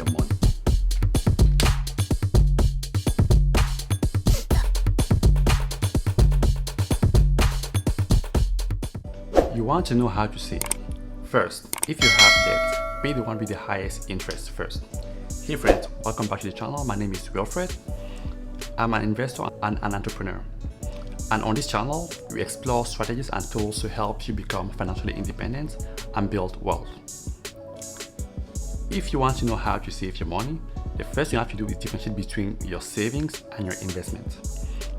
your money. You want to know how to save. First, if you have debt, pay the one with the highest interest first. Hey friends, welcome back to the channel. My name is Wilfred. I'm an investor and an entrepreneur. And on this channel, we explore strategies and tools to help you become financially independent and build wealth. If you want to know how to save your money, the first thing you have to do is differentiate between your savings and your investment.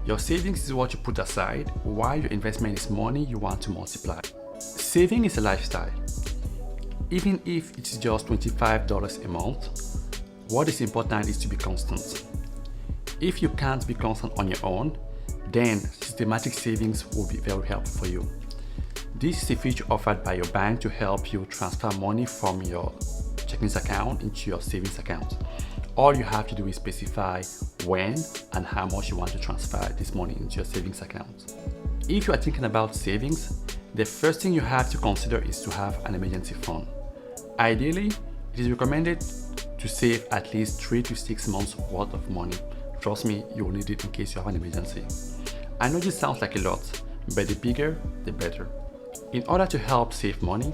Your savings is what you put aside, while your investment is money you want to multiply. Saving is a lifestyle. Even if it's just $25 a month, what is important is to be constant. If you can't be constant on your own, then systematic savings will be very helpful for you. This is a feature offered by your bank to help you transfer money from your checking account into your savings account. All you have to do is specify when and how much you want to transfer this money into your savings account. If you are thinking about savings, the first thing you have to consider is to have an emergency fund. Ideally, it is recommended to save at least 3 to 6 months worth of money. Trust me, you will need it in case you have an emergency. I know this sounds like a lot, but the bigger, the better. In order to help save money,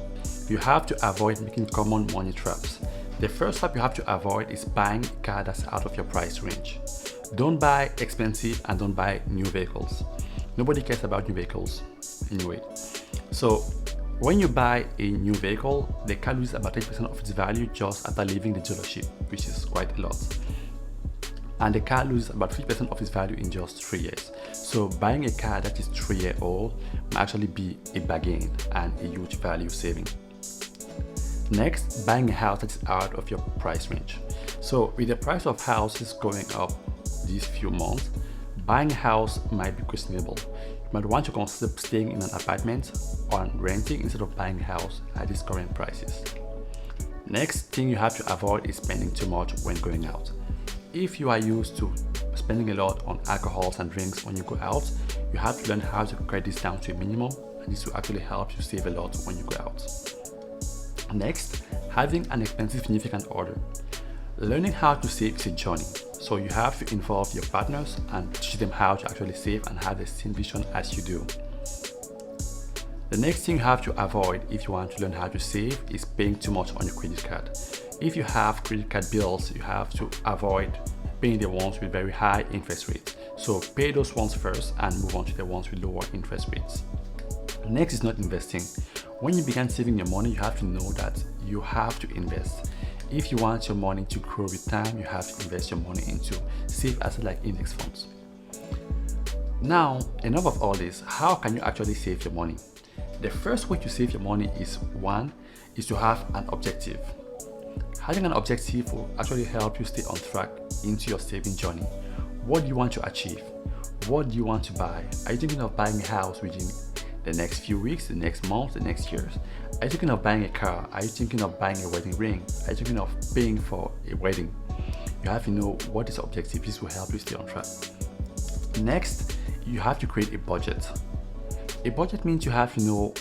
you have to avoid making common money traps. The first trap you have to avoid is buying a car that's out of your price range. Don't buy expensive and don't buy new vehicles. Nobody cares about new vehicles anyway. So when you buy a new vehicle, the car loses about 10% of its value just after leaving the dealership, which is quite a lot. And the car loses about 50% of its value in just 3 years. So buying a car that is 3-year-old might actually be a bargain and a huge value saving. Next, buying a house that is out of your price range. So with the price of houses going up these few months, buying a house might be questionable. You might want to consider staying in an apartment or renting instead of buying a house at these current prices. Next thing you have to avoid is spending too much when going out. If you are used to spending a lot on alcohols and drinks when you go out, you have to learn how to cut this down to a minimum, and this will actually help you save a lot when you go out. Next, having an expensive significant other. Learning how to save is a journey, so you have to involve your partners and teach them how to actually save and have the same vision as you do. The next thing you have to avoid if you want to learn how to save is paying too much on your credit card. If you have credit card bills, you have to avoid paying the ones with very high interest rates. So pay those ones first and move on to the ones with lower interest rates. Next is not investing. When you begin saving your money, you have to know that you have to invest. If you want your money to grow with time, you have to invest your money into safe assets like index funds. Now, enough of all this. How can you actually save your money? The first way to save your money is to have an objective. Having an objective will actually help you stay on track into your saving journey. What do you want to achieve? What do you want to buy? Are you thinking of buying a house within the next few weeks, the next month, the next years? Are you thinking of buying a car? Are you thinking of buying a wedding ring? Are you thinking of paying for a wedding? You have to know what is the objective. This will help you stay on track. Next, you have to create a budget. A budget means you have to know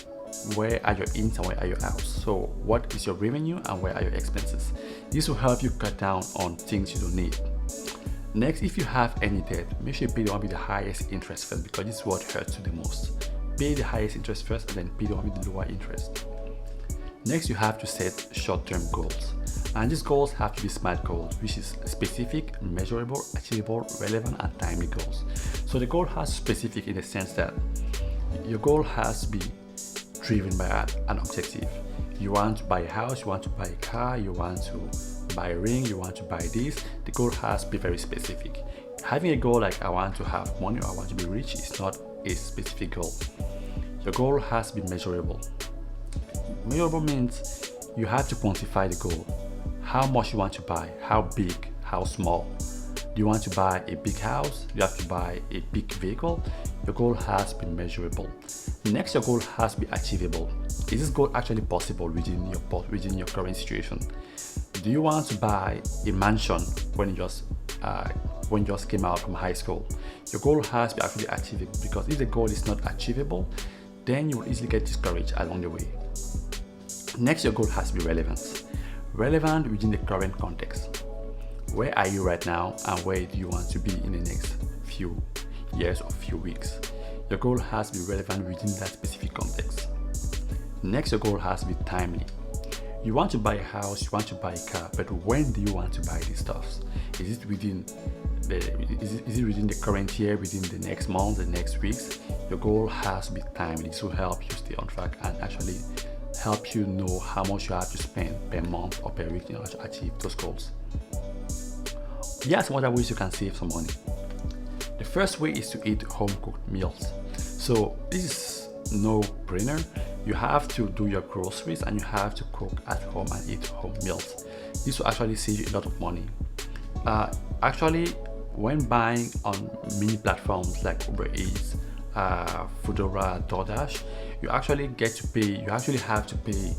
where are your ins and where are your outs. So what is your revenue and where are your expenses? This will help you cut down on things you don't need. Next, if you have any debt, make sure you pay the one with the highest interest first, because this is what hurts you the most. Pay the highest interest first and then pay the one with the lower interest. Next, you have to set short-term goals. And these goals have to be SMART goals, which is specific, measurable, achievable, relevant, and timely goals. So the goal has specific in the sense that your goal has to be driven by an objective. You want to buy a house, you want to buy a car, you want to buy a ring, you want to buy this. The goal has to be very specific. Having a goal like I want to have money or I want to be rich is not a specific goal. Your goal has to be measurable. Measurable means you have to quantify the goal. How much you want to buy, how big, how small. Do you want to buy a big house? Do you have to buy a big vehicle? Your goal has to be measurable. Next, your goal has to be achievable. Is this goal actually possible within your current situation? Do you want to buy a mansion when you just came out from high school? Your goal has to be actually achievable, because if the goal is not achievable, then you will easily get discouraged along the way. Next, your goal has to be relevant. relevant within the current context. Where are you right now and where do you want to be in the next few years or few weeks? Your goal has to be relevant within that specific context. Next, your goal has to be timely. You want to buy a house, you want to buy a car, but when do you want to buy these stuffs? Is it within the current year, within the next month, the next weeks? Your goal has to be timely. This will help you stay on track and actually help you know how much you have to spend per month or per week in order to achieve those goals. Here are some other ways you can save some money. The first way is to eat home-cooked meals. So this is no-brainer. You have to do your groceries and you have to cook at home and eat home meals. This will actually save you a lot of money. Actually, when buying on mini platforms like Uber Eats, Foodora, DoorDash, you actually have to pay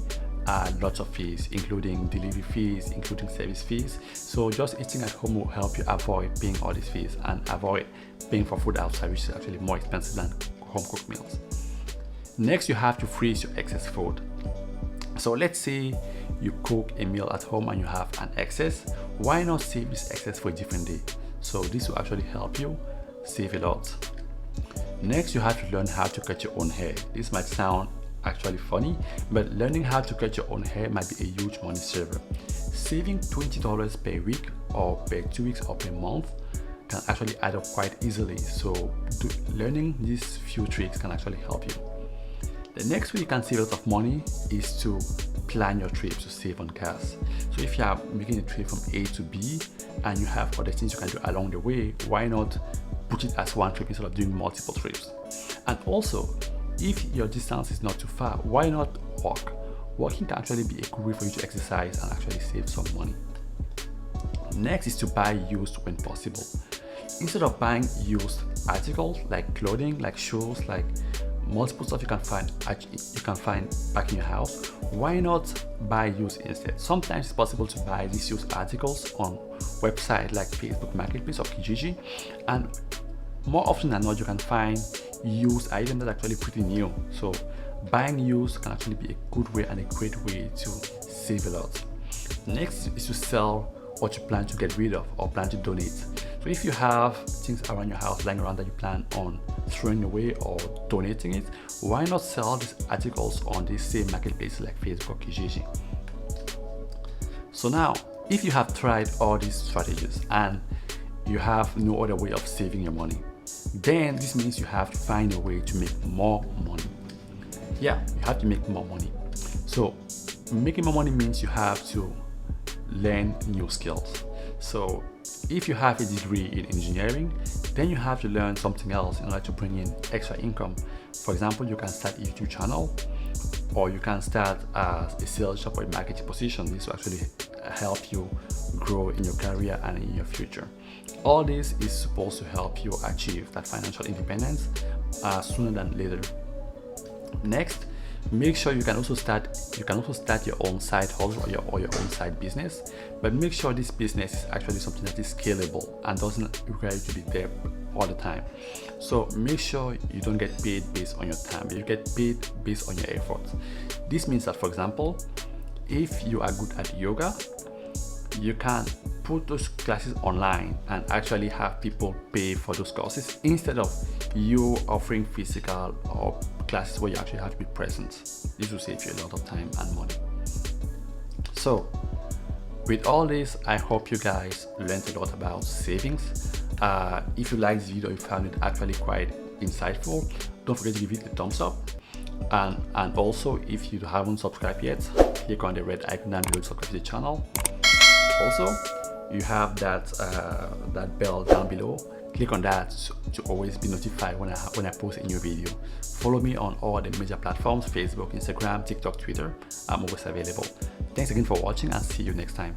lots of fees, including delivery fees, including service fees. So just eating at home will help you avoid paying all these fees and avoid paying for food outside, which is actually more expensive than home cooked meals. Next, you have to freeze your excess food. So let's say you cook a meal at home and you have an excess. Why not save this excess for a different day? So this will actually help you save a lot. Next, you have to learn how to cut your own hair. This might sound actually funny, but learning how to cut your own hair might be a huge money saver. Saving $20 per week or per 2 weeks or per month can actually add up quite easily. So learning these few tricks can actually help you. The next way you can save a lot of money is to plan your trips to save on gas. So if you are making a trip from A to B and you have other things you can do along the way, why not put it as one trip instead of doing multiple trips? And also, if your distance is not too far, why not walk? Walking can actually be a good way for you to exercise and actually save some money. Next is to buy used when possible. Instead of buying used articles like clothing, like shoes, like multiple stuff you can find back in your house, why not buy used instead? Sometimes it's possible to buy these used articles on websites like Facebook Marketplace or Kijiji, and more often than not you can find used items that are actually pretty new. So buying used can actually be a good way and a great way to save a lot. Next is to sell what you plan to get rid of or plan to donate. So if you have things around your house lying around that you plan on throwing away or donating it, why not sell these articles on the same marketplace like Facebook or Kijiji? So now, if you have tried all these strategies and you have no other way of saving your money, then this means you have to find a way to make more money. Yeah, you have to make more money. So making more money means you have to learn new skills. So if you have a degree in engineering, then you have to learn something else in order to bring in extra income. For example, you can start a YouTube channel, or you can start as a sales job or a marketing position. This will actually help you grow in your career and in your future. All this is supposed to help you achieve that financial independence sooner than later. Next, make sure you can also start your own side hustle or your own side business, but make sure this business is actually something that is scalable and doesn't require you to be there all the time. So make sure you don't get paid based on your time, but you get paid based on your efforts. This means that, for example, if you are good at yoga, you can put those classes online and actually have people pay for those courses instead of you offering physical or classes where you actually have to be present. This will save you a lot of time and money. So with all this, I hope you guys learned a lot about savings. If you liked this video, you found it actually quite insightful, don't forget to give it a thumbs up. And also, if you haven't subscribed yet, click on the red icon down below to subscribe to the channel. Also, you have that bell down below. Click on that to always be notified when I post a new video. Follow me on all the major platforms: Facebook, Instagram, TikTok, Twitter. I'm always available. Thanks again for watching and see you next time.